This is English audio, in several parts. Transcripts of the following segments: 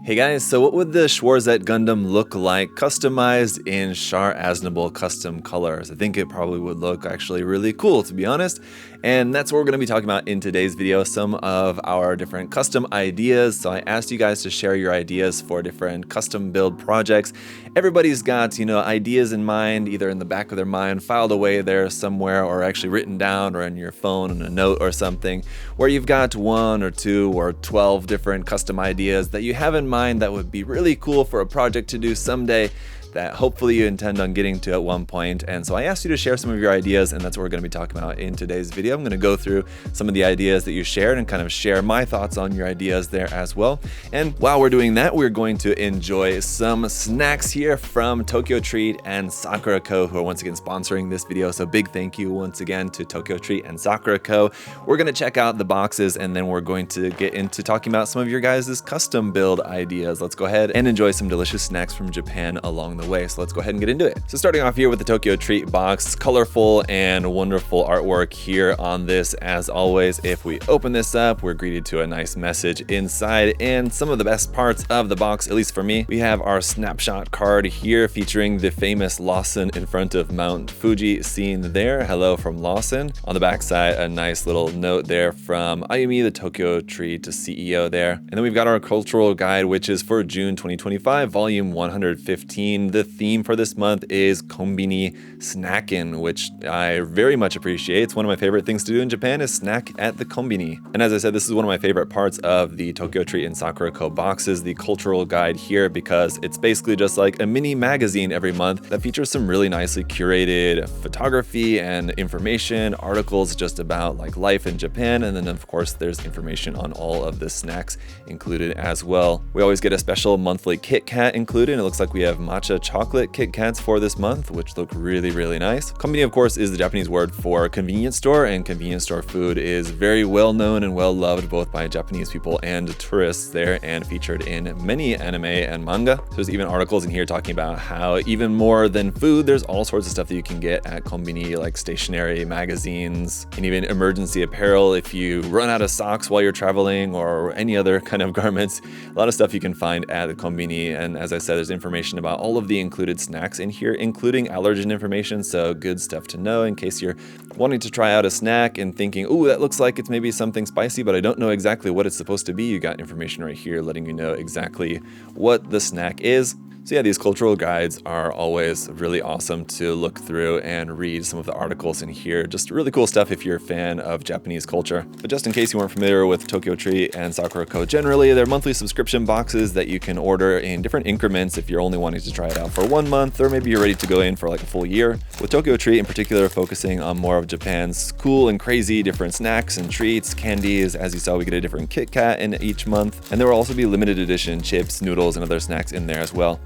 Hey guys, so what would the Schwarzette Gundam look like customized in Char Aznable custom colors? I think it probably would look actually really cool, to be honest. And that's what we're going to be talking about in today's video, some of our different custom ideas. So I asked you guys to share your ideas for different custom build projects. Everybody's got, ideas in mind, either in the back of their mind, filed away there somewhere, or actually written down or in your phone in a note or something, where you've got 1 or 2 or 12 different custom ideas that you have in mind that would be really cool for a project to do someday, that hopefully you intend on getting to at one point. And so I asked you to share some of your ideas, and that's what we're going to be talking about in today's video. I'm going to go through some of the ideas that you shared and kind of share my thoughts on your ideas there as well. And while we're doing that, we're going to enjoy some snacks here from Tokyo Treat and Sakura Co, who are once again sponsoring this video. So big thank you once again to Tokyo Treat and Sakura Co. We're going to check out the boxes, and then we're going to get into talking about some of your guys' custom build ideas. Let's go ahead and enjoy some delicious snacks from Japan along the way. So let's go ahead and get into it. So starting off here with the Tokyo Treat box, colorful and wonderful artwork here on this. As always, if we open this up, we're greeted to a nice message inside, and some of the best parts of the box, at least for me, we have our snapshot card here featuring the famous Lawson in front of Mount Fuji scene there. Hello from Lawson. On the back side, a nice little note there from Ayumi, the Tokyo Treat CEO there. And then we've got our cultural guide, which is for June 2025, volume 115. The theme for this month is Konbini snackin', which I very much appreciate. It's one of my favorite things to do in Japan is snack at the Konbini. And as I said, this is one of my favorite parts of the Tokyo Treat and Sakura Co boxes, the cultural guide here, because it's basically just like a mini magazine every month that features some really nicely curated photography and information, articles just about like life in Japan. And then of course there's information on all of the snacks included as well. We always get a special monthly Kit Kat included. It looks like we have matcha chocolate Kit Kats for this month, which look really, really nice. Konbini, of course, is the Japanese word for convenience store, and convenience store food is very well known and well loved both by Japanese people and tourists there, and featured in many anime and manga. There's even articles in here talking about how even more than food, there's all sorts of stuff that you can get at Konbini, like stationery, magazines, and even emergency apparel if you run out of socks while you're traveling or any other kind of garments. A lot of stuff you can find at the Konbini, and as I said, there's information about all of the included snacks in here, including allergen information, so good stuff to know in case you're wanting to try out a snack and thinking, ooh, that looks like it's maybe something spicy, but I don't know exactly what it's supposed to be. You got information right here letting you know exactly what the snack is. So yeah, these cultural guides are always really awesome to look through and read some of the articles in here. Just really cool stuff if you're a fan of Japanese culture. But just in case you weren't familiar with Tokyo Treat and Sakura Co generally, they're monthly subscription boxes that you can order in different increments if you're only wanting to try it out for 1 month, or maybe you're ready to go in for like a full year. With Tokyo Treat in particular focusing on more of Japan's cool and crazy different snacks and treats, candies. As you saw, we get a different Kit Kat in each month, and there will also be limited edition chips, noodles, and other snacks in there as well.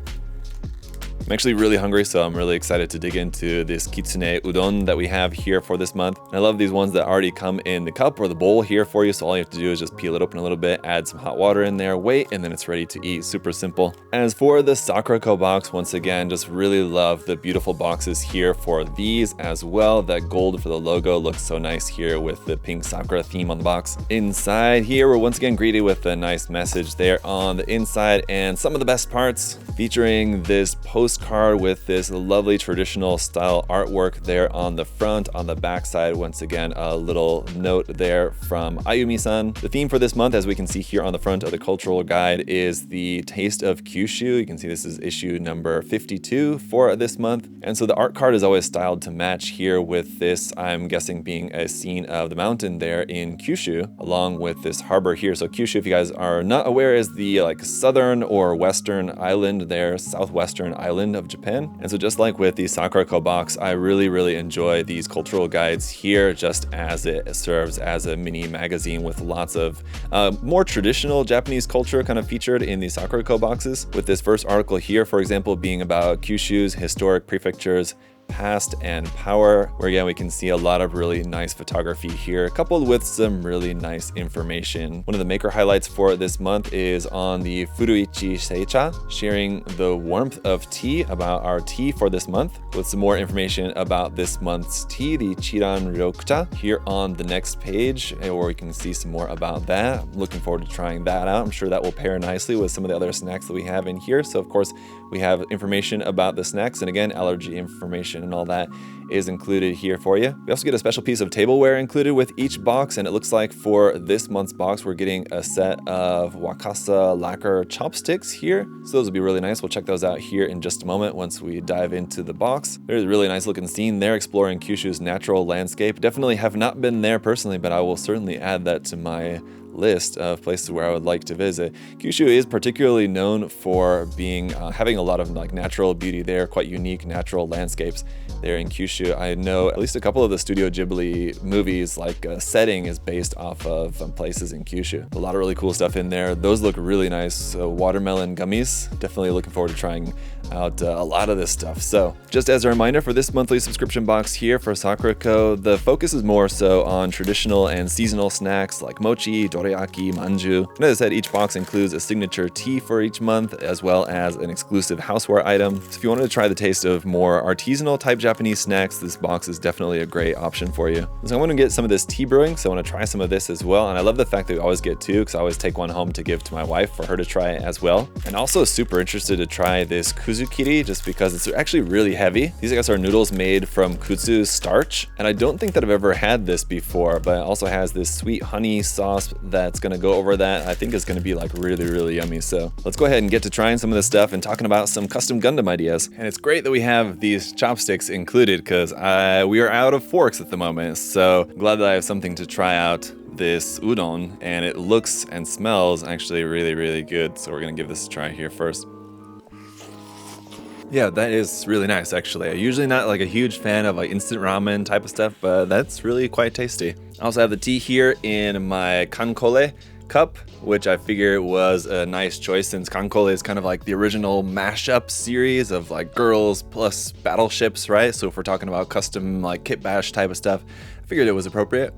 I'm actually really hungry, so I'm really excited to dig into this kitsune udon that we have here for this month. And I love these ones that already come in the cup or the bowl here for you, so all you have to do is just peel it open a little bit, add some hot water in there, wait, and then it's ready to eat. Super simple. As for the Sakura Co box, once again, just really love the beautiful boxes here for these as well. That gold for the logo looks so nice here with the pink Sakura theme on the box. Inside here, we're once again greeted with a nice message there on the inside, and some of the best parts featuring this postcard with this lovely traditional style artwork there on the front. On the back side, once again, a little note there from Ayumi-san. The theme for this month, as we can see here on the front of the cultural guide, is the Taste of Kyushu. You can see this is issue number 52 for this month. And so the art card is always styled to match here with this, I'm guessing being a scene of the mountain there in Kyushu, along with this harbor here. So Kyushu, if you guys are not aware, is the southern or western island there, southwestern island of Japan. And so just like with the Sakura Co box, I really enjoy these cultural guides here, just as it serves as a mini magazine with lots of more traditional Japanese culture kind of featured in the Sakura Co boxes, with this first article here, for example, being about Kyushu's historic prefectures Past and Power, where again we can see a lot of really nice photography here, coupled with some really nice information. One of the maker highlights for this month is on the Furuichi Seicha, sharing the warmth of tea, about our tea for this month, with some more information about this month's tea, the Chiran Ryokucha, here on the next page, where we can see some more about that. I'm looking forward to trying that out. I'm sure that will pair nicely with some of the other snacks that we have in here. So of course we have information about the snacks, and again, allergy information and all that is included here for you. We also get a special piece of tableware included with each box, and it looks like for this month's box we're getting a set of Wakasa lacquer chopsticks here. So those will be really nice. We'll check those out here in just a moment once we dive into the box. There's a really nice looking scene there exploring Kyushu's natural landscape. Definitely have not been there personally, but I will certainly add that to my list of places where I would like to visit. Kyushu is particularly known for being having a lot of like natural beauty there, quite unique natural landscapes there in Kyushu. I know at least a couple of the Studio Ghibli movies, like setting is based off of places in Kyushu. A lot of really cool stuff in there. Those look really nice. Watermelon gummies. Definitely looking forward to trying out a lot of this stuff. So just as a reminder, for this monthly subscription box here for Sakura-ko, the focus is more so on traditional and seasonal snacks like mochi, dorayaki, manju. And as I said, each box includes a signature tea for each month, as well as an exclusive houseware item. So if you wanted to try the taste of more artisanal type Japanese snacks, this box is definitely a great option for you. So I want to get some of this tea brewing, so I want to try some of this as well. And I love the fact that we always get two, because I always take one home to give to my wife for her to try as well. And also super interested to try this Kuzuki, just because it's actually really heavy. These I guess are noodles made from kudzu starch, and I don't think that I've ever had this before, but it also has this sweet honey sauce that's going to go over that. I think it's going to be like really, really yummy. So let's go ahead and get to trying some of this stuff and talking about some custom Gundam ideas. And it's great that we have these chopsticks included, because we are out of forks at the moment, so I'm glad that I have something to try out this udon, and it looks and smells actually really, really good. So we're going to give this a try here first. Yeah, that is really nice actually. I'm usually not like a huge fan of like instant ramen type of stuff, but that's really quite tasty. I also have the tea here in my kankole cup, which I figure was a nice choice since kankole is kind of like the original mashup series of like girls plus battleships, right? So if we're talking about custom like kit bash type of stuff, I figured it was appropriate.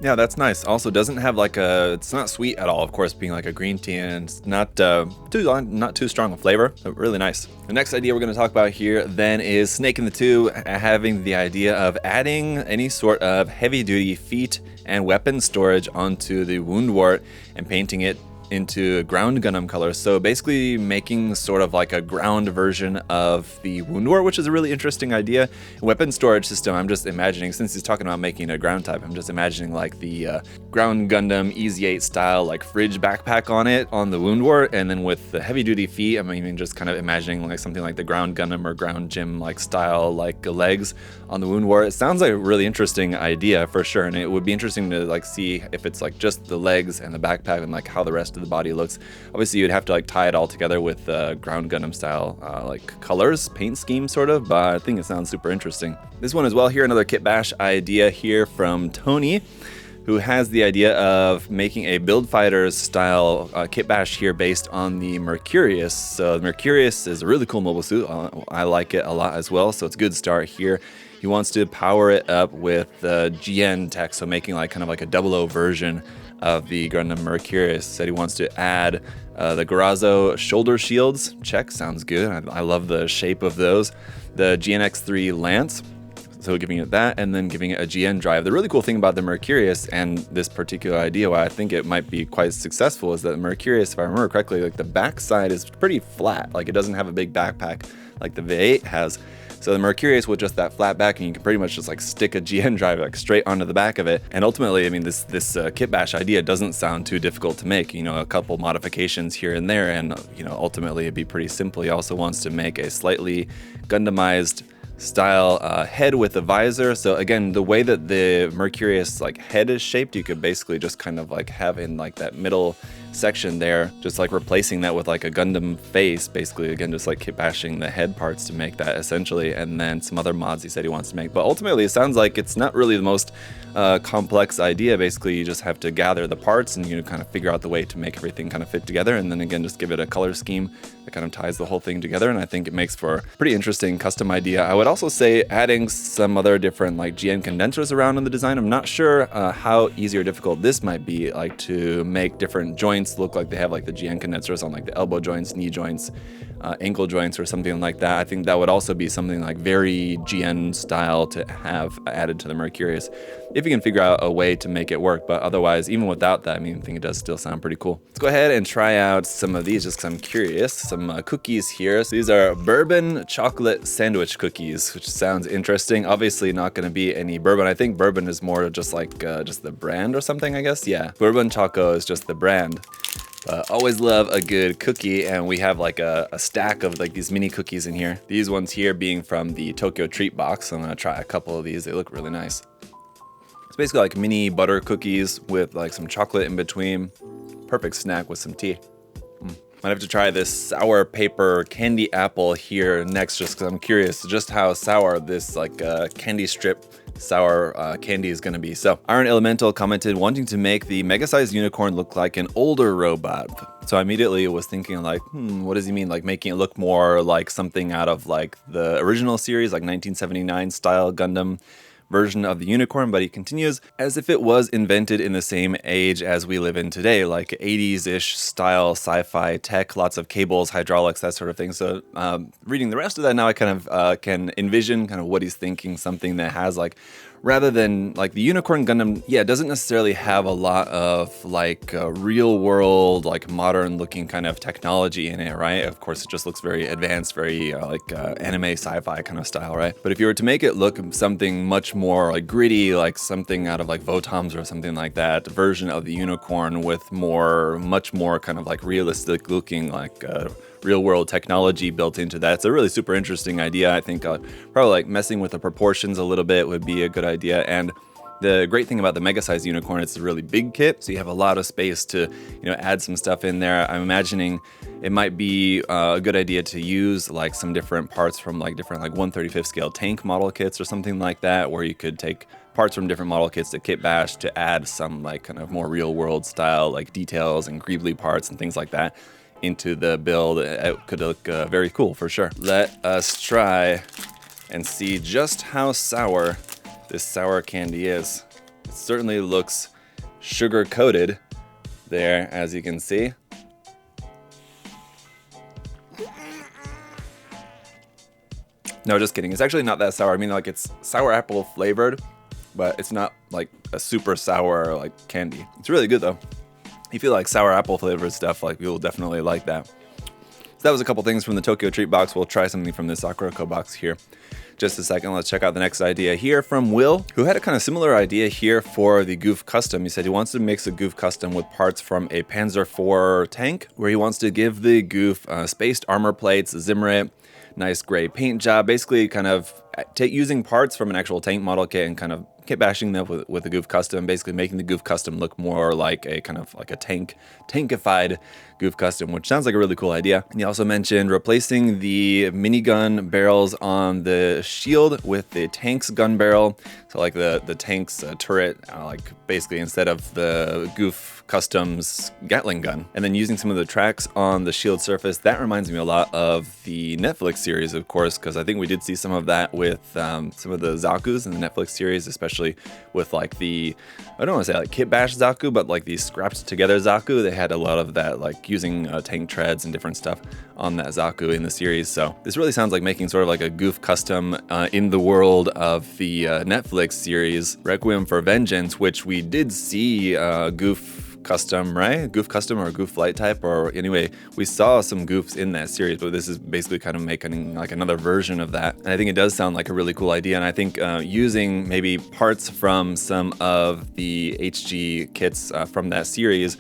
Yeah, that's nice. Also doesn't have like it's not sweet at all, of course, being like a green tea, and it's not too strong a flavor, but really nice. The next idea we're going to talk about here then is Snake in the Two having the idea of adding any sort of heavy duty feet and weapon storage onto the wound wart and painting it into ground Gundam color. So basically making sort of like a ground version of the wound wart, which is a really interesting idea. Weapon storage system, I'm just imagining, since he's talking about making a ground type, I'm just imagining like the ground Gundam Easy 8 style like fridge backpack on it on the wound wart, and then with the heavy duty feet, I'm even just kind of imagining like something like the ground Gundam or ground gym like style like legs on the wound wart. It sounds like a really interesting idea for sure, and it would be interesting to like see if it's like just the legs and the backpack and like how the rest of the body looks. Obviously you'd have to like tie it all together with ground Gundam style like colors, paint scheme sort of, but I think it sounds super interesting. This one as well here, another kit bash idea here from Tony, who has the idea of making a Build Fighters style kit bash here based on the Mercurius. So the Mercurius is a really cool mobile suit. I like it a lot as well, so it's a good start here. He wants to power it up with GN tech, so making like kind of like a 00 version of the Gundam Mercurius. Said he wants to add the Garazo shoulder shields. Check, sounds good. I love the shape of those. The GNX3 Lance, so giving it that, and then giving it a GN drive. The really cool thing about the Mercurius and this particular idea, why I think it might be quite successful, is that the Mercurius, if I remember correctly, like the back side is pretty flat. Like it doesn't have a big backpack like the V8 has. So the Mercurius with just that flat back, and you can pretty much just like stick a GN drive like straight onto the back of it. And ultimately, I mean, this kit bash idea doesn't sound too difficult to make. You know, a couple modifications here and there, and you know, ultimately it'd be pretty simple. He also wants to make a slightly Gundamized style head with a visor. So again, the way that the Mercurius like head is shaped, you could basically just kind of like have in like that middle section there, just like replacing that with like a Gundam face, basically, again, just like kit bashing the head parts to make that essentially, and then some other mods he said he wants to make. But ultimately, it sounds like it's not really the most complex idea. Basically, you just have to gather the parts and you kind of figure out the way to make everything kind of fit together, and then again, just give it a color scheme that kind of ties the whole thing together. And I think it makes for a pretty interesting custom idea. I would also say adding some other different like GN condensers around in the design. I'm not sure how easy or difficult this might be, like to make different joints look like they have like the GN condensers on like the elbow joints, knee joints, ankle joints, or something like that. I think that would also be something like very GN style to have added to the Mercurius, if you can figure out a way to make it work. But otherwise, even without that, I mean, I think it does still sound pretty cool. Let's go ahead and try out some of these just because I'm curious. Some cookies here. So these are bourbon chocolate sandwich cookies, which sounds interesting. Obviously not going to be any bourbon. I think bourbon is more just like just the brand or something, I guess. Yeah, bourbon choco is just the brand. Always love a good cookie, and we have like a stack of like these mini cookies in here. These ones here being from the Tokyo Treat box. I'm gonna try a couple of these. They look really nice. It's basically like mini butter cookies with like some chocolate in between. Perfect snack with some tea. Might have to try this sour paper candy apple here next, just because I'm curious just how sour this like candy strip sour candy is going to be. So Iron Elemental commented wanting to make the mega-sized unicorn look like an older robot. So I immediately was thinking like, what does he mean? Like making it look more like something out of like the original series, like 1979 style Gundam version of the unicorn. But he continues, as if it was invented in the same age as we live in today, like 80s-ish style sci-fi tech, lots of cables, hydraulics, that sort of thing. So reading the rest of that now, I kind of can envision kind of what he's thinking, something that has like, rather than like the Unicorn Gundam, yeah, it doesn't necessarily have a lot of like real world, like modern looking kind of technology in it, right? Of course, it just looks very advanced, very like anime sci-fi kind of style, right? But if you were to make it look something much more like gritty, like something out of like Votoms or something like that, version of the Unicorn with much more kind of like realistic looking, like real world technology built into that. It's a really super interesting idea. I think probably like messing with the proportions a little bit would be a good idea. And the great thing about the mega size unicorn, it's a really big kit, so you have a lot of space to, you know, add some stuff in there. I'm imagining it might be a good idea to use like some different parts from like different like 1/35 scale tank model kits or something like that, where you could take parts from different model kits to kit bash to add some like kind of more real world style like details and greebly parts and things like that into the build. It could look very cool for sure. Let us try and see just how sour this sour candy is. It certainly looks sugar coated there, as you can see. No, just kidding. It's actually not that sour. I mean, like, it's sour apple flavored, but it's not like a super sour like candy. It's really good though. If you like sour apple flavored stuff, like, you'll definitely like that. So that was a couple things from the Tokyo Treat box. We'll try something from the ZakuAurelius box here. Just a second, let's check out the next idea here from Will, who had a kind of similar idea here for the Goof Custom. He said he wants to mix a Goof Custom with parts from a Panzer IV tank, where he wants to give the Goof spaced armor plates, Zimmerit, nice gray paint job, basically kind of using parts from an actual tank model kit and kind of kit bashing them with the Goof Custom, basically making the Goof Custom look more like a kind of like a tankified Goof Custom, which sounds like a really cool idea. And he also mentioned replacing the minigun barrels on the shield with the tank's gun barrel. So like the tank's turret, like basically instead of the Goof Customs Gatling gun. And then using some of the tracks on the shield surface, that reminds me a lot of the Netflix series, of course, because I think we did see some of that with some of the Zakus in the Netflix series, especially with like the, I don't want to say like kit bash Zaku, but like the scrapped together Zaku. They had a lot of that, like using tank treads and different stuff on that Zaku in the series. So this really sounds like making sort of like a Goof Custom in the world of the Netflix series Requiem for Vengeance, which we did see Goof Custom, right? Goof Custom or Goof Flight type, or anyway, we saw some Goofs in that series, but this is basically kind of making like another version of that. And I think it does sound like a really cool idea. And I think using maybe parts from some of the HG kits from that series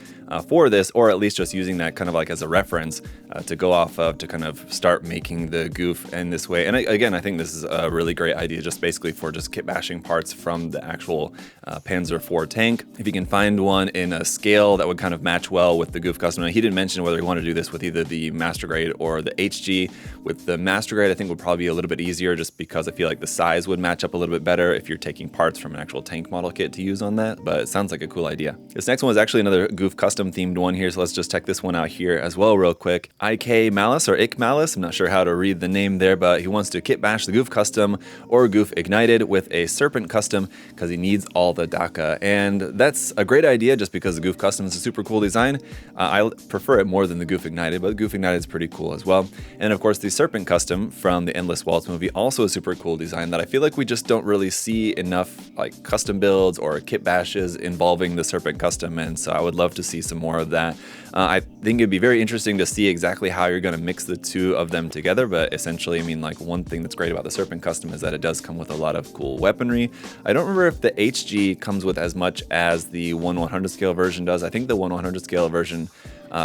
for this, or at least just using that kind of like as a reference to go off of to kind of start making the goof in this way. And again, I think this is a really great idea, just basically for just kit bashing parts from the actual Panzer IV tank. If you can find one in a scale that would kind of match well with the goof custom. Now, he didn't mention whether he wanted to do this with either the master grade or the HG. With the master grade, I think would probably be a little bit easier, just because I feel like the size would match up a little bit better if you're taking parts from an actual tank model kit to use on that. But it sounds like a cool idea. This next one is actually another goof custom themed one here, so let's just check this one out here as well real quick. IK Malice or Ik Malice, I'm not sure how to read the name there, but he wants to kit bash the goof custom or goof ignited with a serpent custom because he needs all the DACA. And that's a great idea just because the goof custom is a super cool design. I prefer it more than the goof ignited, but the goof ignited is pretty cool as well. And of course the serpent custom from the Endless Waltz movie, also a super cool design that I feel like we just don't really see enough like custom builds or kit bashes involving the serpent custom, and so I would love to see some more of that. I think it'd be very interesting to see exactly how you're going to mix the two of them together, but essentially, I mean, like, one thing that's great about the serpent custom is that it does come with a lot of cool weaponry. I don't remember if the HG comes with as much as the 1/100 scale version does. I think the 1/100 scale version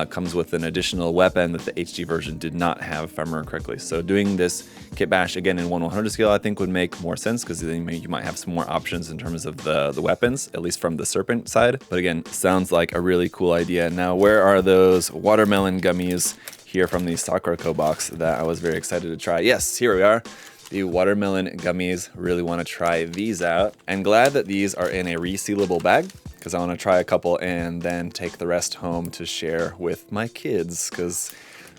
comes with an additional weapon that the HG version did not have, if I remember correctly. So doing this kit bash again in 1/100 scale, I think would make more sense, because then you might have some more options in terms of the weapons, at least from the serpent side. But again, sounds like a really cool idea. Now, where are those watermelon gummies here from the Sakura Co box that I was very excited to try? Yes, here we are. The watermelon gummies. Really want to try these out. And glad that these are in a resealable bag, because I want to try a couple and then take the rest home to share with my kids, because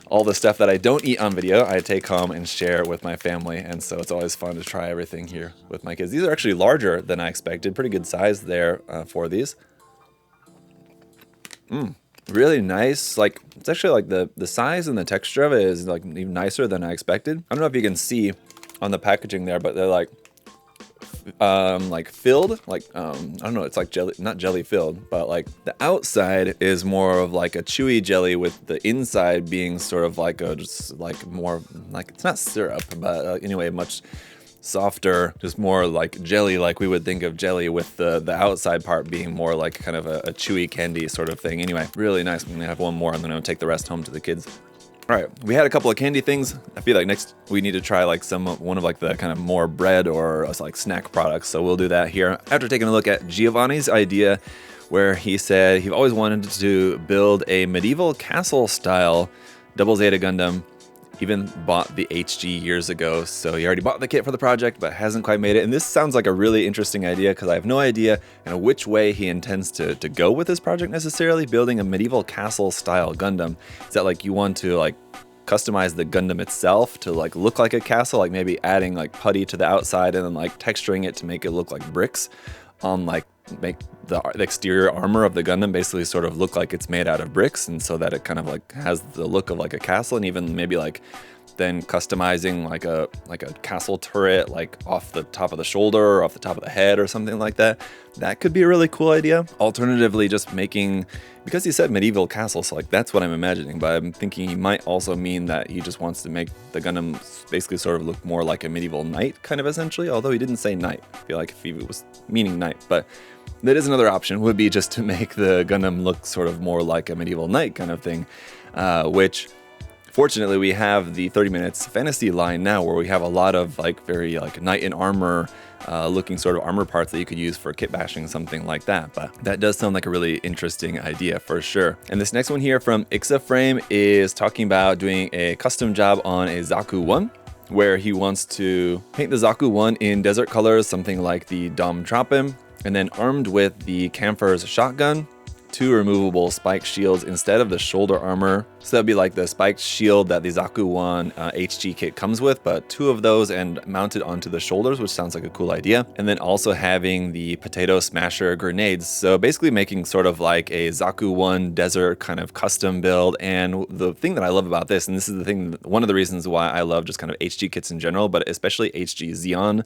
all the stuff that I don't eat on video, I take home and share with my family, and so it's always fun to try everything here with my kids. These are actually larger than I expected. Pretty good size there for these. Really nice. Like, it's actually like the size and the texture of it is like even nicer than I expected. I don't know if you can see on the packaging there, but they're like filled, like I don't know, it's like jelly, not jelly filled, but like the outside is more of like a chewy jelly, with the inside being sort of like a just like more like, it's not syrup, but anyway, much softer, just more like jelly, like we would think of jelly, with the outside part being more like kind of a chewy candy sort of thing. Anyway, really nice. I'm gonna have one more and then I'm gonna take the rest home to the kids. All right, we had a couple of candy things. I feel like next we need to try like one of like the kind of more bread or like snack products. So we'll do that here after taking a look at Giovanni's idea, where he said he always wanted to build a medieval castle style Double Zeta Gundam. Even bought the HG years ago, so he already bought the kit for the project, but hasn't quite made it. And this sounds like a really interesting idea, because I have no idea which way he intends to go with this project necessarily. Building a medieval castle style Gundam, is that like you want to like customize the Gundam itself to like look like a castle, like maybe adding like putty to the outside and then like texturing it to make it look like bricks on like make the exterior armor of the Gundam basically sort of look like it's made out of bricks, and so that it kind of like has the look of like a castle, and even maybe like then customizing like a castle turret like off the top of the shoulder or off the top of the head or something like that. That could be a really cool idea. Alternatively, just making, because he said medieval castle, so like that's what I'm imagining, but I'm thinking he might also mean that he just wants to make the Gundam basically sort of look more like a medieval knight, kind of essentially, although he didn't say knight. I feel like if he was meaning knight, but that is another option, would be just to make the Gundam look sort of more like a medieval knight kind of thing, which fortunately we have the 30 Minutes Fantasy line now, where we have a lot of like very like knight in armor looking sort of armor parts that you could use for kit bashing, something like that. But that does sound like a really interesting idea for sure. And this next one here from Ixaframe is talking about doing a custom job on a Zaku 1, where he wants to paint the Zaku 1 in desert colors, something like the Dom Tropim, and then armed with the Camphor's shotgun, 2 removable spiked shields instead of the shoulder armor. So that'd be like the spiked shield that the Zaku 1 HG kit comes with, but 2 of those and mounted onto the shoulders, which sounds like a cool idea. And then also having the potato smasher grenades. So basically making sort of like a Zaku 1 desert kind of custom build. And the thing that I love about this, and this is the thing, one of the reasons why I love just kind of HG kits in general, but especially HG Xeon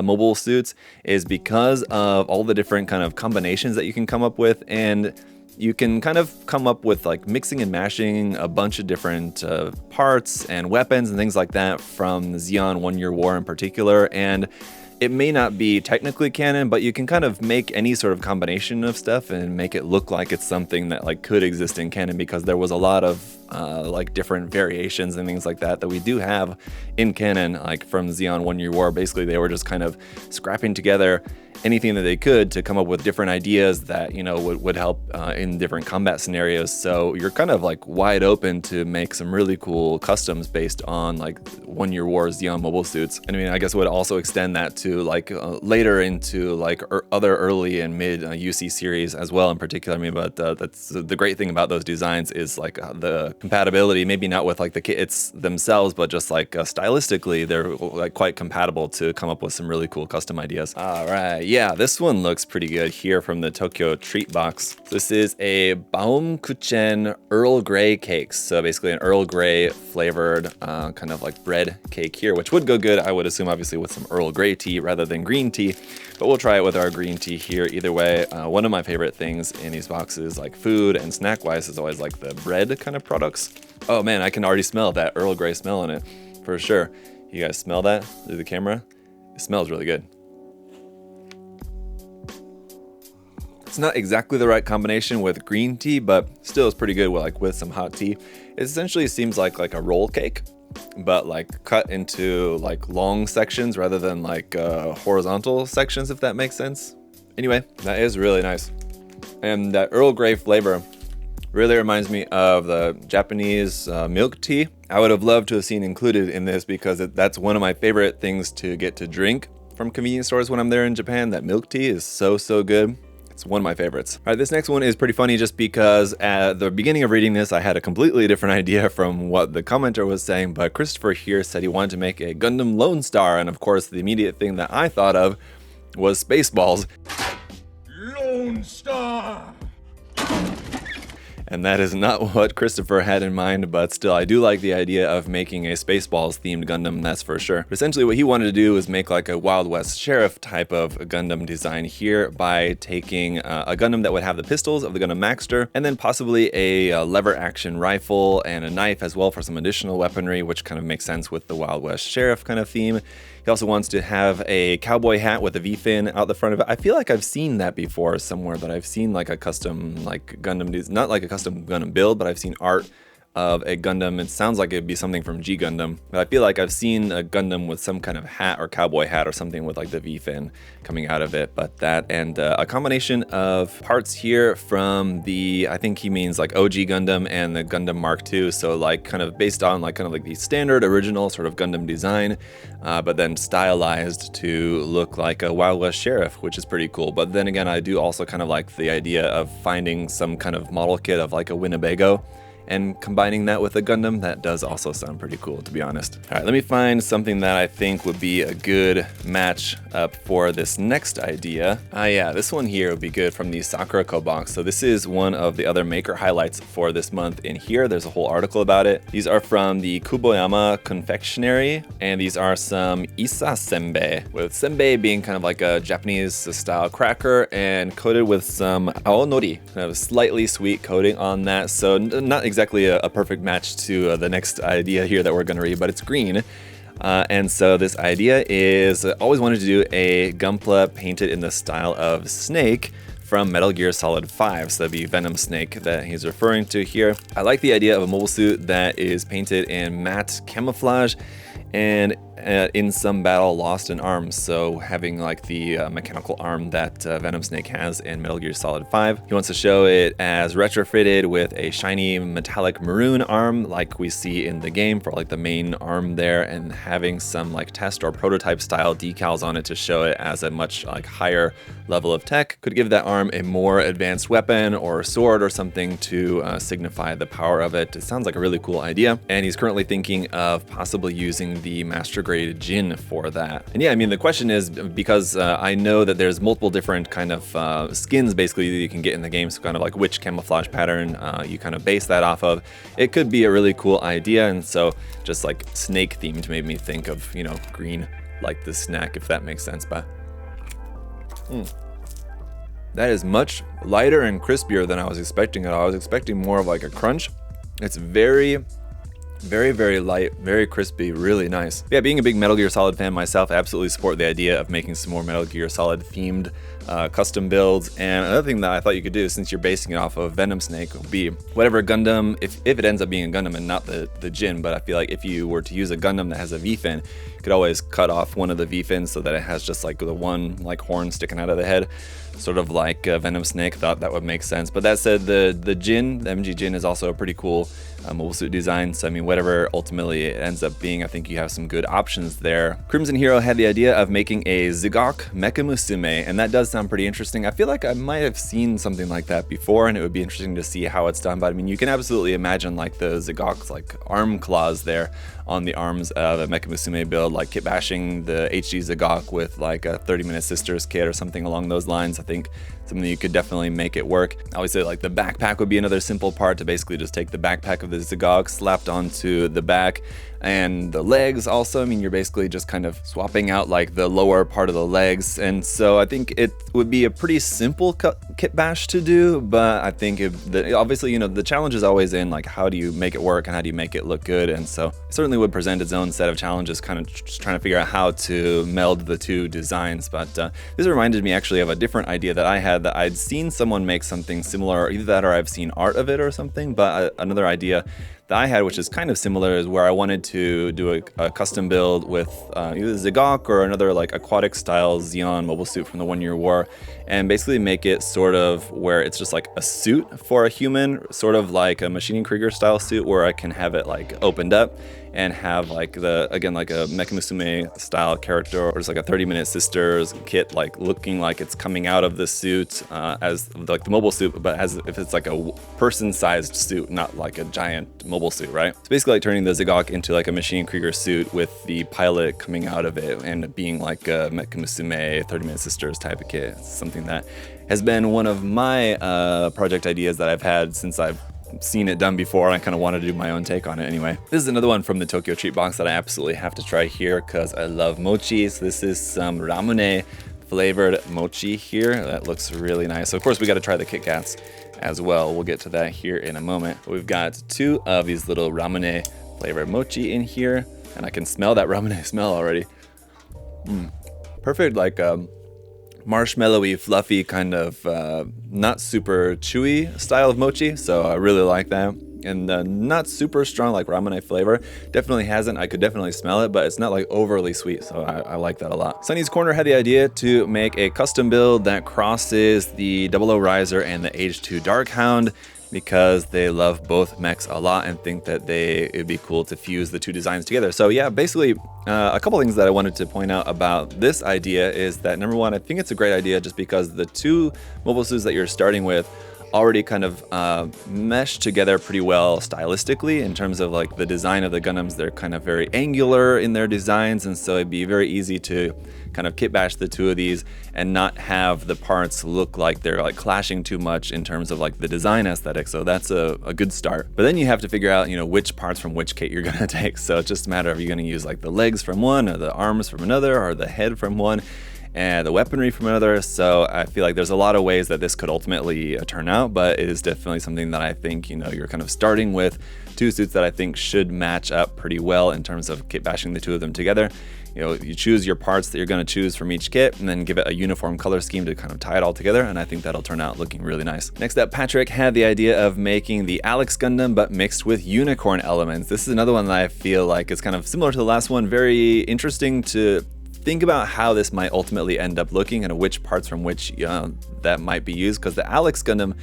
mobile suits, is because of all the different kind of combinations that you can come up with, and you can kind of come up with like mixing and mashing a bunch of different parts and weapons and things like that from the Xeon 1 Year War in particular. And It may not be technically canon, but you can kind of make any sort of combination of stuff and make it look like it's something that like could exist in canon, because there was a lot of like different variations and things like that we do have in canon, like from Zeon 1 Year War. Basically, they were just kind of scrapping together anything that they could to come up with different ideas that, you know, would help in different combat scenarios. So you're kind of like wide open to make some really cool customs based on like 1 Year War Zeon mobile suits. And I mean, I guess it would also extend that to like later into like other early and mid UC series as well in particular. I mean, but that's the great thing about those designs is like the compatibility, maybe not with like the kits themselves, but just like stylistically, they're like quite compatible to come up with some really cool custom ideas. All right, yeah, this one looks pretty good here from the Tokyo Treat Box. This is a Baumkuchen Earl Grey cakes. So basically an Earl Grey flavored kind of like bread cake here, which would go good, I would assume, obviously with some Earl Grey tea rather than green tea, but we'll try it with our green tea here either way. One of my favorite things in these boxes, like food and snack wise, is always like the bread kind of products. Oh man, I can already smell that Earl Grey smell in it for sure. You guys smell that through the camera? It smells really good. It's not exactly the right combination with green tea, but still is pretty good with some hot tea. It essentially seems like a roll cake, but like cut into like long sections rather than like horizontal sections, if that makes sense. Anyway, that is really nice. And that Earl Grey flavor really reminds me of the Japanese milk tea. I would have loved to have seen included in this, because that's one of my favorite things to get to drink from convenience stores when I'm there in Japan. That milk tea is so good. It's one of my favorites. All right, this next one is pretty funny just because at the beginning of reading this, I had a completely different idea from what the commenter was saying, but Christopher here said he wanted to make a Gundam Lone Star, and of course the immediate thing that I thought of was Spaceballs. Lone Star! And that is not what Christopher had in mind, but still, I do like the idea of making a Spaceballs themed Gundam, that's for sure. But essentially what he wanted to do was make like a Wild West Sheriff type of Gundam design here by taking a Gundam that would have the pistols of the Gundam Maxter, and then possibly a lever action rifle and a knife as well for some additional weaponry, which kind of makes sense with the Wild West Sheriff kind of theme. He also wants to have a cowboy hat with a V-fin out the front of it. I feel like I've seen that before somewhere, that I've seen like a custom like Gundam, not like a custom Gundam build, but I've seen art of a Gundam. It sounds like it'd be something from G Gundam, but I feel like I've seen a Gundam with some kind of hat or cowboy hat or something with like the V-fin coming out of it. But that and a combination of parts here from the, I think he means like OG Gundam and the Gundam Mark II. So like kind of based on like kind of like the standard original sort of Gundam design, but then stylized to look like a Wild West Sheriff, which is pretty cool. But then again, I do also kind of like the idea of finding some kind of model kit of like a Winnebago and combining that with a Gundam. That does also sound pretty cool, to be honest. All right, let me find something that I think would be a good match up for this next idea. Yeah, this one here would be good from the Sakura Co box. So this is one of the other maker highlights for this month in here. There's a whole article about it. These are from the Kuboyama Confectionery, and these are some Isa Senbei, with senbei being kind of like a Japanese style cracker and coated with some aonori, kind of a slightly sweet coating on that. So not exactly a perfect match to the next idea here that we're going to read, but it's green. And so this idea is, always wanted to do a Gunpla painted in the style of Snake from Metal Gear Solid 5, so that'd be Venom Snake that he's referring to here. I like the idea of a mobile suit that is painted in matte camouflage and in some battle lost an arm, so having like the mechanical arm that Venom Snake has in Metal Gear Solid 5. He wants to show it as retrofitted with a shiny metallic maroon arm like we see in the game for like the main arm there, and having some like test or prototype style decals on it to show it as a much like higher level of tech. Could give that arm a more advanced weapon or sword or something to signify the power of it. It sounds like a really cool idea, and he's currently thinking of possibly using the Master Grade Jin for that. And yeah, I mean, the question is, because I know that there's multiple different kind of skins basically that you can get in the game, so kind of like which camouflage pattern you kind of base that off of. It could be a really cool idea, and so just like snake themed made me think of, you know, green like the snack, if that makes sense. But that is much lighter and crispier than I was expecting it. I was expecting more of like a crunch. It's very Very, very light, very crispy, really nice. Yeah, being a big Metal Gear Solid fan myself, I absolutely support the idea of making some more Metal Gear Solid themed custom builds. And another thing that I thought you could do, since you're basing it off of Venom Snake, would be whatever Gundam, if it ends up being a Gundam and not the Jin, but I feel like if you were to use a Gundam that has a V-fin, you could always cut off one of the V-fins so that it has just like the one like horn sticking out of the head, sort of like Venom Snake. Thought that would make sense. But that said, the Jin, the MG Jin, is also a pretty cool mobile suit design. So I mean, whatever ultimately it ends up being, I think you have some good options there. Crimson Hero had the idea of making a Zigok Mecha Musume, and that does sound pretty interesting. I feel like I might have seen something like that before, and it would be interesting to see how it's done. But I mean, you can absolutely imagine like the Zigok's like arm claws there on the arms of a Mecha Musume build, like kit bashing the HD Zigok with like a 30-minute Sisters kit or something along those lines. I think something you could definitely make it work. Obviously, like the backpack would be another simple part, to basically just take the backpack of the Zigok slapped onto the back, and the legs also. I mean, you're basically just kind of swapping out like the lower part of the legs, and so I think it would be a pretty simple kit bash to do. But I think obviously, you know, the challenge is always in like how do you make it work and how do you make it look good, and so it certainly would present its own set of challenges, kind of just trying to figure out how to meld the two designs. But this reminded me actually of a different idea that I had, that I'd seen someone make something similar, either that or I've seen art of it or something. But another idea that I had, which is kind of similar, is where I wanted to do a custom build with either Zigok or another like aquatic style Zeon mobile suit from the 1 Year War, and basically make it sort of where it's just like a suit for a human, sort of like a Machining Krieger style suit, where I can have it like opened up and have like again like a Mecha Musume style character, or just like a 30-minute Sisters kit, like looking like it's coming out of the suit as like the mobile suit, but as if it's like a person-sized suit, not like a giant mobile suit, right? It's basically like turning the Zigok into like a Machine Krieger suit with the pilot coming out of it and being like a Mecha Musume 30-minute Sisters type of kit. It's something that has been one of my project ideas that I've had since I've seen it done before. I kind of wanted to do my own take on it anyway. This is another one from the Tokyo Treat Box that I absolutely have to try here because I love mochi. So this is some ramune flavored mochi here. That looks really nice. So of course we got to try the Kit Kats as well. We'll get to that here in a moment. But we've got 2 of these little ramune flavored mochi in here, and I can smell that ramune smell already. Perfect, like marshmallowy, fluffy, kind of not super chewy style of mochi, so I really like that. And not super strong like ramune flavor. Definitely hasn't. I could definitely smell it, but it's not like overly sweet, so I like that a lot. Sunny's Corner had the idea to make a custom build that crosses the 00 Riser and the H2 Darkhound, because they love both mechs a lot and think that it'd be cool to fuse the two designs together. So yeah, basically a couple things that I wanted to point out about this idea is that, number one, I think it's a great idea just because the 2 mobile suits that you're starting with already kind of mesh together pretty well stylistically in terms of like the design of the Gundams. They're kind of very angular in their designs, and so it'd be very easy to kind of kit bash the 2 of these and not have the parts look like they're like clashing too much in terms of like the design aesthetic. So that's a good start. But then you have to figure out, you know, which parts from which kit you're gonna take. So it's just a matter of, you're gonna use like the legs from one, or the arms from another, or the head from one, and the weaponry from another. So I feel like there's a lot of ways that this could ultimately turn out, but it is definitely something that I think, you know, you're kind of starting with 2 suits that I think should match up pretty well in terms of kit bashing the 2 of them together. You know, you choose your parts that you're going to choose from each kit, and then give it a uniform color scheme to kind of tie it all together, and I think that'll turn out looking really nice. Next up, Patrick had the idea of making the Alex Gundam, but mixed with unicorn elements. This is another one that I feel like is kind of similar to the last one. Very interesting to think about how this might ultimately end up looking, and which parts from which that might be used, because the Alex Gundam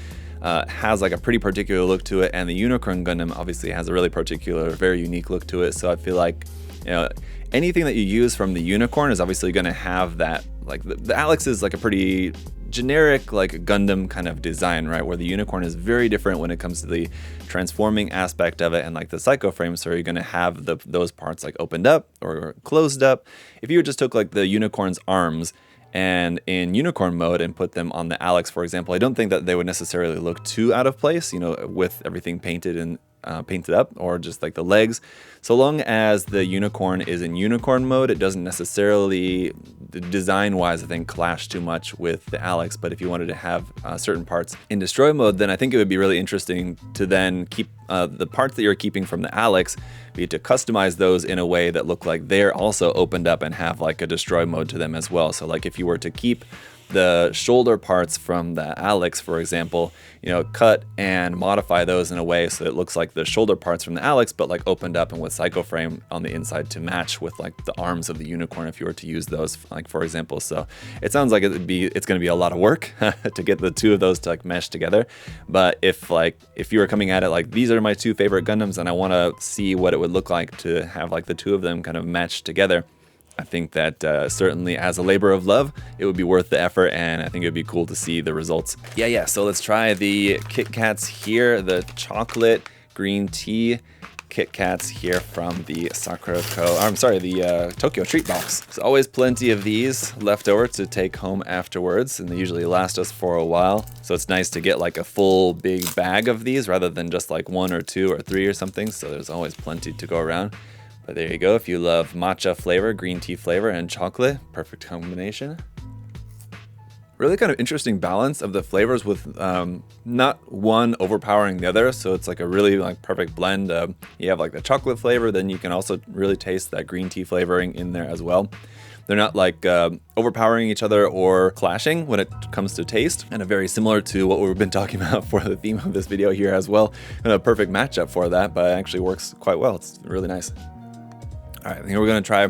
has like a pretty particular look to it, and the Unicorn Gundam obviously has a really particular, very unique look to it. So I feel like, you know, anything that you use from the Unicorn is obviously going to have that, like the Alex is like a pretty generic like Gundam kind of design, right? Where the Unicorn is very different when it comes to the transforming aspect of it and like the psycho frame. So you're going to have those parts like opened up or closed up. If you just took like the Unicorn's arms and in unicorn mode and put them on the Alex, for example, I don't think that they would necessarily look too out of place, you know, with everything painted and painted up, or just like the legs. So long as the Unicorn is in unicorn mode, it doesn't necessarily design wise, I think clash too much with the Alex. But if you wanted to have certain parts in destroy mode, then I think it would be really interesting to then keep the parts that you're keeping from the Alex, be to customize those in a way that look like they're also opened up and have like a destroy mode to them as well. So like if you were to keep the shoulder parts from the Alex, for example, you know, cut and modify those in a way so it looks like the shoulder parts from the Alex, but like opened up and with psycho frame on the inside to match with like the arms of the unicorn if you were to use those, like for example. So it sounds like it's going to be a lot of work to get the two of those to like mesh together. But if you were coming at it like, these are my two favorite Gundams and I want to see what it would look like to have like the two of them kind of match together, I think that certainly as a labor of love, it would be worth the effort, and I think it would be cool to see the results. Yeah, so let's try the Kit Kats here, the chocolate green tea Kit Kats here from the the Tokyo Treat Box. There's always plenty of these left over to take home afterwards, and they usually last us for a while. So it's nice to get like a full big bag of these rather than just like 1 or 2 or 3 or something. So there's always plenty to go around. But there you go, if you love matcha flavor, green tea flavor, and chocolate, perfect combination. Really kind of interesting balance of the flavors with not one overpowering the other, so it's like a really like perfect blend. You have like the chocolate flavor, then you can also really taste that green tea flavoring in there as well. They're not like overpowering each other or clashing when it comes to taste, and very similar to what we've been talking about for the theme of this video here as well. And a perfect matchup for that, but it actually works quite well. It's really nice. All right, I think we're gonna try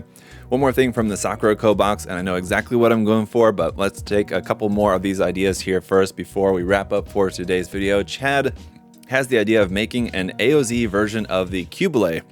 one more thing from the Sakura Co box, and I know exactly what I'm going for, but let's take a couple more of these ideas here first before we wrap up for today's video. Chad has the idea of making an AOZ version of the Cubile,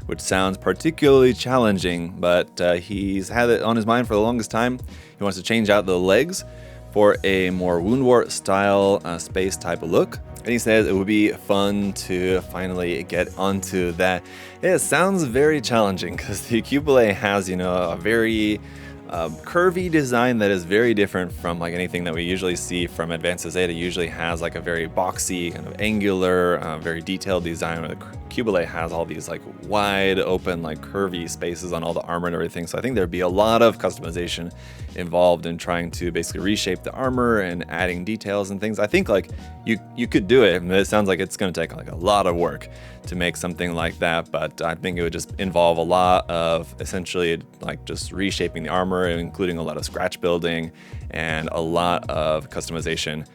which sounds particularly challenging, but he's had it on his mind for the longest time. He wants to change out the legs for a more Woundwort style space type of look. And he says it would be fun to finally get onto that. It sounds very challenging because the Cubile has, you know, a very curvy design that is very different from like anything that we usually see from Advanced Zeta. Usually has like a very boxy, kind of angular, very detailed design, where the Cubile has all these like wide open, like curvy spaces on all the armor and everything. So I think there'd be a lot of customization involved in trying to basically reshape the armor and adding details and things. I think like you could do it, but it sounds like it's going to take like a lot of work to make something like that. But I think it would just involve a lot of essentially like just reshaping the armor, including a lot of scratch building and a lot of customization,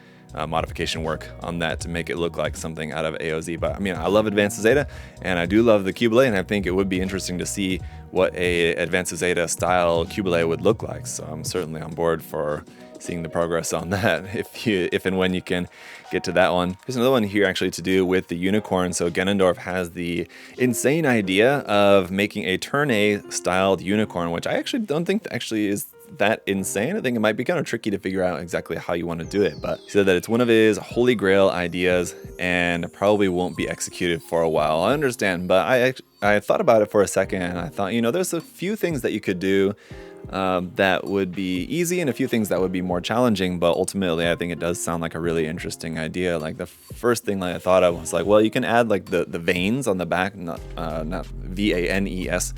modification work on that to make it look like something out of AOZ. But I mean, I love Advanced Zeta and I do love the Cubile, and I think it would be interesting to see what a Advanced Zeta style Cubile would look like. So I'm certainly on board for seeing the progress on that if and when you can get to that one. There's another one here actually to do with the unicorn. So Genendorf has the insane idea of making a Turn A styled unicorn, which I actually don't think actually is that insane. I think it might be kind of tricky to figure out exactly how you want to do it, but he said that it's one of his holy grail ideas and probably won't be executed for a while. I understand, but I thought about it for a second and I thought, you know, there's a few things that you could do that would be easy and a few things that would be more challenging, but ultimately I think it does sound like a really interesting idea. Like the first thing that I thought of was like, well, you can add like the veins on the back, not VANES,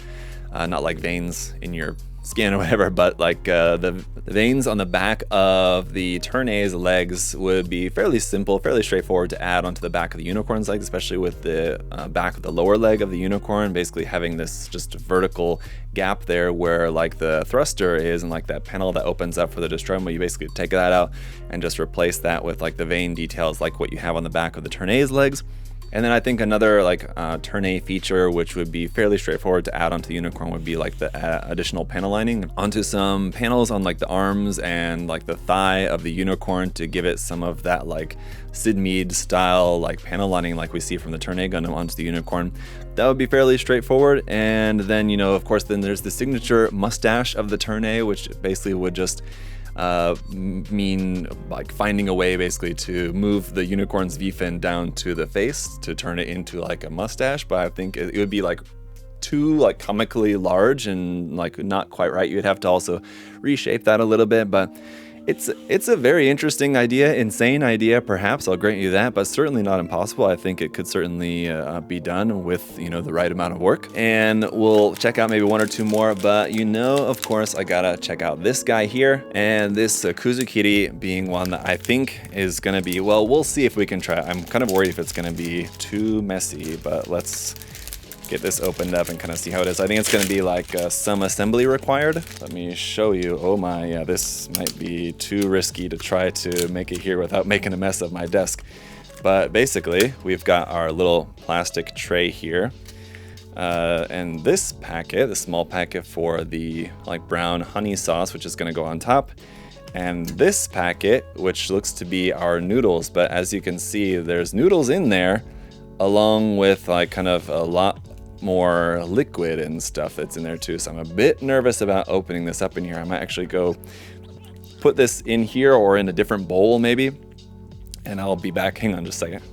not like veins in your skin or whatever, but like the veins on the back of the Turn A's legs would be fairly simple, fairly straightforward to add onto the back of the unicorn's legs, especially with the back of the lower leg of the unicorn, basically having this just vertical gap there where like the thruster is and like that panel that opens up for the destroy mode. You basically take that out and just replace that with like the vein details like what you have on the back of the Turn A's legs. And then I think another like Turn A feature, which would be fairly straightforward to add onto the unicorn, would be like the additional panel lining onto some panels on like the arms and like the thigh of the unicorn to give it some of that like Sid Mead style like panel lining like we see from the Turn A Gundam onto the unicorn. That would be fairly straightforward. And then, you know, of course, then there's the signature mustache of the Turn A, which basically would just mean like finding a way basically to move the unicorn's V-fin down to the face to turn it into like a mustache. But I think it would be like too like comically large and like not quite right. You'd have to also reshape that a little bit, but It's a very interesting idea, insane idea, perhaps, I'll grant you that, but certainly not impossible. I think it could certainly be done with, you know, the right amount of work. And we'll check out maybe one or two more, but you know, of course, I gotta check out this guy here, and this Kuzuki being one that I think is gonna be, well, we'll see if we can try. I'm kind of worried if it's gonna be too messy, but let's get this opened up and kind of see how it is. I think it's going to be like some assembly required. Let me show you. Oh my, yeah, this might be too risky to try to make it here without making a mess of my desk. But basically, we've got our little plastic tray here. And this packet, the small packet for the like brown honey sauce, which is going to go on top. And this packet, which looks to be our noodles. But as you can see, there's noodles in there along with like kind of a lot more liquid and stuff that's in there too. So I'm a bit nervous about opening this up in here. I might actually go put this in here or in a different bowl maybe, and I'll be back. Hang on just a second.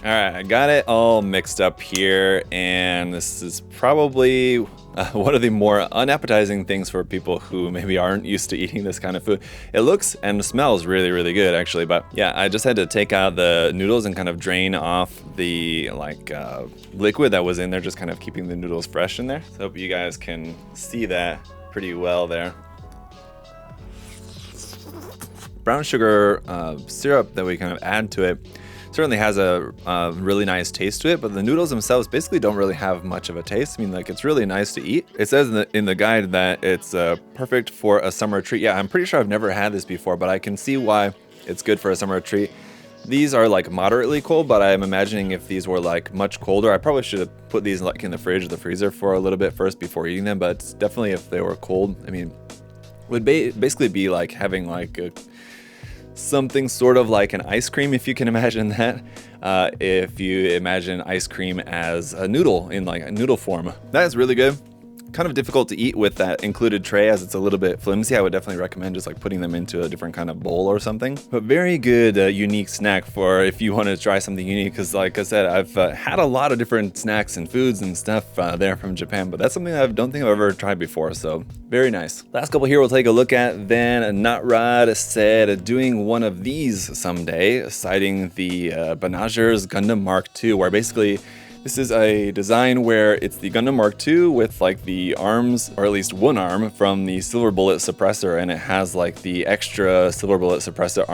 All right, I got it all mixed up here, and this is probably one of the more unappetizing things for people who maybe aren't used to eating this kind of food. It looks and smells really, really good actually, but yeah, I just had to take out the noodles and kind of drain off the like liquid that was in there, just kind of keeping the noodles fresh in there. So I hope you guys can see that pretty well there. Brown sugar syrup that we kind of add to it certainly has a really nice taste to it, but the noodles themselves basically don't really have much of a taste. I mean, like, it's really nice to eat. It says in the guide that it's perfect for a summer treat. Yeah, I'm pretty sure I've never had this before, but I can see why it's good for a summer treat. These are like moderately cold, but I'm imagining if these were like much colder, I probably should have put these like in the fridge or the freezer for a little bit first before eating them. But definitely if they were cold, I mean, would basically be like having like something sort of like an ice cream, if you can imagine that. If you imagine ice cream as a noodle in like a noodle form, that is really good. Kind of difficult to eat with that included tray as it's a little bit flimsy. I would definitely recommend just like putting them into a different kind of bowl or something. But very good unique snack for if you want to try something unique, because like I said, I've had a lot of different snacks and foods and stuff there from Japan, but that's something I don't think I've ever tried before, so very nice. Last couple here we'll take a look at then. Notrod said doing one of these someday, citing the Banagher's Gundam Mark II, where basically this is a design where it's the Gundam Mark II with like the arms, or at least one arm, from the Silver Bullet suppressor, and it has like the extra Silver Bullet suppressor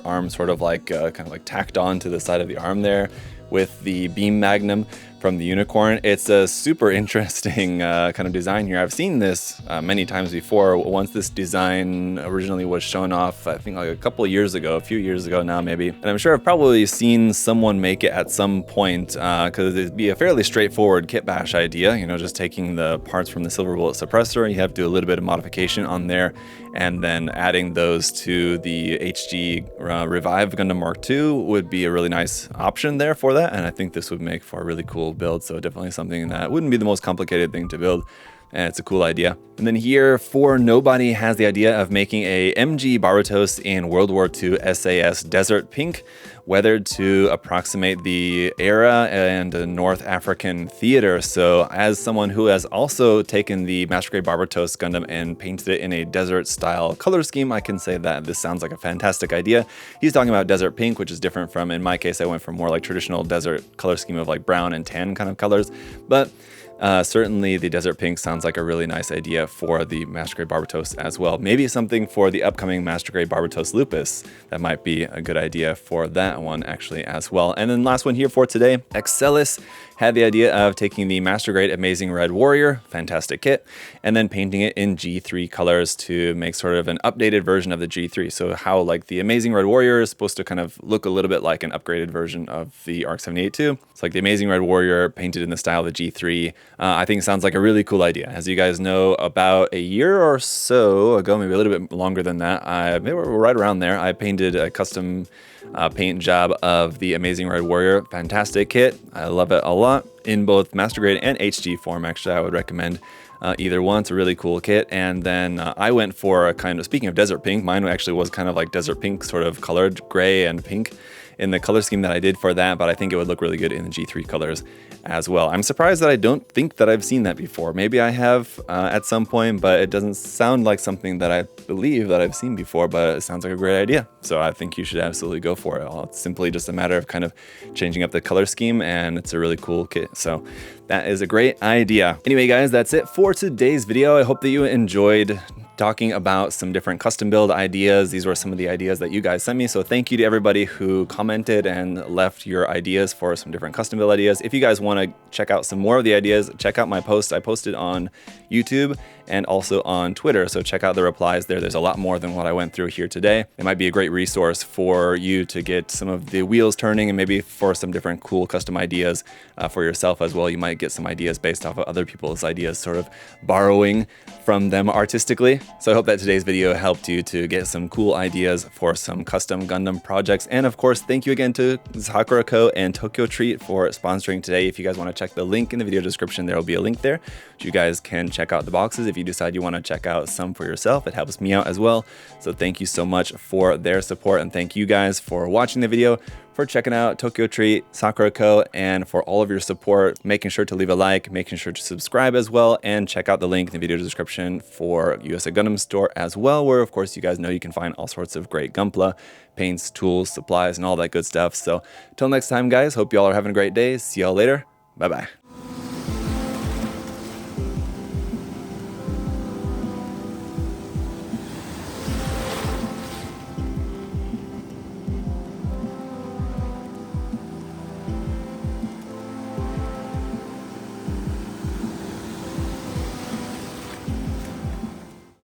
arm sort of like kind of like tacked on to the side of the arm there with the beam magnum from the Unicorn. It's a super interesting kind of design here. I've seen this many times before. Once this design originally was shown off, I think like a few years ago now maybe. And I'm sure I've probably seen someone make it at some point, because it'd be a fairly straightforward kit bash idea, you know, just taking the parts from the Silver Bullet suppressor. You have to do a little bit of modification on there, and then adding those to the HG Revive Gundam Mark II would be a really nice option there for that. And I think this would make for a really cool build, so definitely something that wouldn't be the most complicated thing to build, and it's a cool idea. And then here, For Nobody has the idea of making a MG Barbatos in World War II SAS Desert Pink, weathered to approximate the era and North African theater. So as someone who has also taken the Master Grade Barbatos Gundam and painted it in a desert style color scheme, I can say that this sounds like a fantastic idea. He's talking about desert pink, which is different from, in my case, I went for more like traditional desert color scheme of like brown and tan kind of colors. But certainly the desert pink sounds like a really nice idea for the Master Grade Barbatos as well. Maybe something for the upcoming Master Grade Barbatos Lupus. That might be a good idea for that one actually as well. And then last one here for today, Excelis had the idea of taking the Master Grade Amazing Red Warrior, fantastic kit, and then painting it in G3 colors to make sort of an updated version of the G3. So how like the Amazing Red Warrior is supposed to kind of look a little bit like an upgraded version of the ARC 78-2. It's like the Amazing Red Warrior painted in the style of the G3. I think it sounds like a really cool idea. As you guys know, about a year or so ago, maybe a little bit longer than that, maybe we're right around there, I painted a custom paint job of the Amazing Red Warrior. Fantastic kit. I love it a lot in both Master Grade and HG form. Actually, I would recommend either one. It's a really cool kit. And then I went for a kind of, speaking of desert pink, mine actually was kind of like desert pink, sort of colored gray and pink. in the color scheme that I did for that, but I think it would look really good in the G3 colors as well. I'm surprised that I don't think that I've seen that before. Maybe I have at some point, but it doesn't sound like something that I believe that I've seen before, but it sounds like a great idea. So I think you should absolutely go for it. It's simply just a matter of kind of changing up the color scheme, and it's a really cool kit. So that is a great idea. Anyway, guys, that's it for today's video. I hope that you enjoyed talking about some different custom build ideas. These were some of the ideas that you guys sent me. So thank you to everybody who commented and left your ideas for some different custom build ideas. If you guys want to check out some more of the ideas, check out my post. I posted on YouTube and also on Twitter. So check out the replies there. There's a lot more than what I went through here today. It might be a great resource for you to get some of the wheels turning, and maybe for some different cool custom ideas for yourself as well. You might get some ideas based off of other people's ideas, sort of borrowing from them artistically. So I hope that today's video helped you to get some cool ideas for some custom Gundam projects. And of course, thank you again to ZakuAurelius and Tokyo Treat for sponsoring today. If you guys want to check the link in the video description, there will be a link there. You guys can check out the boxes. If you decide you want to check out some for yourself, it helps me out as well. So thank you so much for their support, and thank you guys for watching the video, for checking out Tokyo Treat, ZakuAurelius, and for all of your support, making sure to leave a like, making sure to subscribe as well, and check out the link in the video description for USA Gundam Store as well, where of course you guys know you can find all sorts of great Gunpla, paints, tools, supplies, and all that good stuff. So till next time, guys, hope you all are having a great day. See y'all later. Bye-bye.